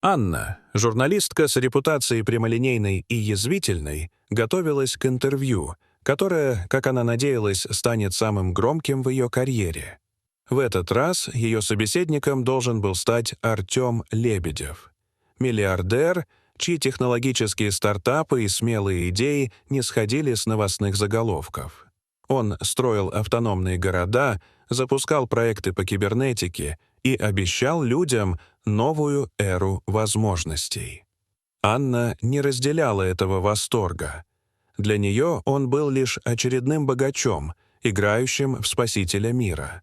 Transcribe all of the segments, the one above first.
Анна, журналистка с репутацией прямолинейной и язвительной, готовилась к интервью, которое, как она надеялась, станет самым громким в ее карьере. В этот раз ее собеседником должен был стать Артем Лебедев, миллиардер, чьи технологические стартапы и смелые идеи не сходили с новостных заголовков. Он строил автономные города, запускал проекты по кибернетике и обещал людям новую эру возможностей. Анна не разделяла этого восторга. Для нее он был лишь очередным богачом, играющим в спасителя мира.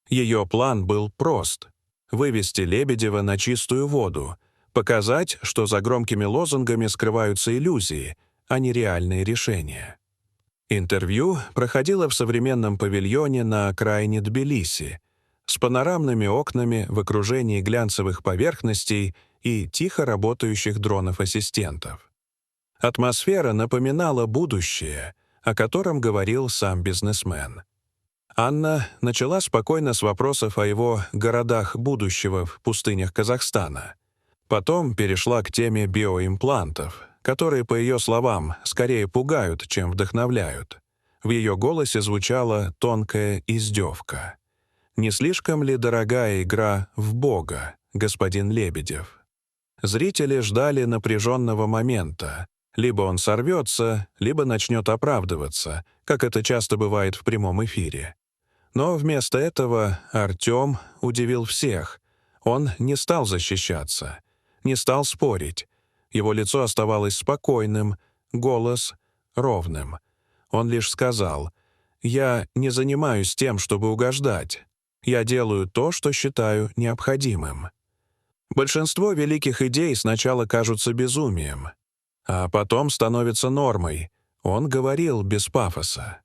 Ее план был прост — вывести Лебедева на чистую воду, показать, что за громкими лозунгами скрываются иллюзии, а не реальные решения. Интервью проходило в современном павильоне на окраине Тбилиси, с панорамными окнами в окружении глянцевых поверхностей и тихо работающих дронов-ассистентов. Атмосфера напоминала будущее, о котором говорил сам бизнесмен. Анна начала спокойно с вопросов о его городах будущего в пустынях Казахстана. Потом перешла к теме биоимплантов, которые, по ее словам, скорее пугают, чем вдохновляют. В ее голосе звучала тонкая издевка. Не слишком ли дорогая игра в Бога, господин Лебедев? Зрители ждали напряженного момента. Либо он сорвется, либо начнет оправдываться, как это часто бывает в прямом эфире. Но вместо этого Артем удивил всех. Он не стал защищаться, не стал спорить. Его лицо оставалось спокойным, голос — ровным. Он лишь сказал: «Я не занимаюсь тем, чтобы угождать. Я делаю то, что считаю необходимым». Большинство великих идей сначала кажутся безумием, а потом становятся нормой. Он говорил без пафоса,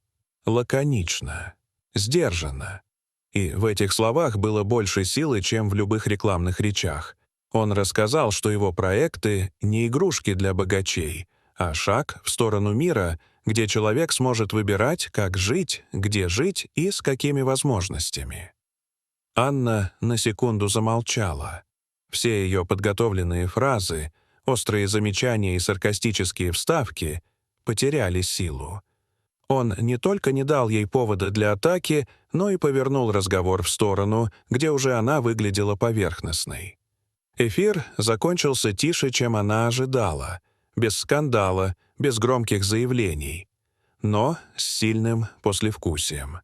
лаконично, сдержанно. И в этих словах было больше силы, чем в любых рекламных речах. Он рассказал, что его проекты — не игрушки для богачей, а шаг в сторону мира, где человек сможет выбирать, как жить, где жить и с какими возможностями. Анна на секунду замолчала. Все ее подготовленные фразы, острые замечания и саркастические вставки потеряли силу. Он не только не дал ей повода для атаки, но и повернул разговор в сторону, где уже она выглядела поверхностной. Эфир закончился тише, чем она ожидала, без скандала, без громких заявлений, но с сильным послевкусием.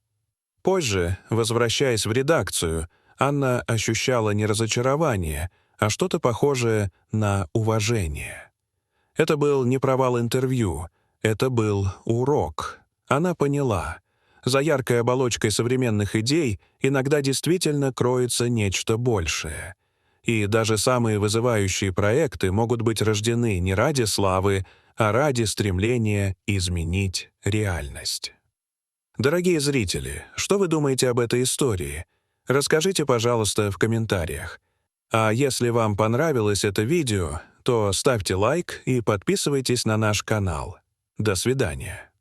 Позже, возвращаясь в редакцию, Анна ощущала не разочарование, а что-то похожее на уважение. Это был не провал интервью, это был урок. Она поняла. За яркой оболочкой современных идей иногда действительно кроется нечто большее. И даже самые вызывающие проекты могут быть рождены не ради славы, а ради стремления изменить реальность. Дорогие зрители, что вы думаете об этой истории? Расскажите, пожалуйста, в комментариях. А если вам понравилось это видео, то ставьте лайк и подписывайтесь на наш канал. До свидания.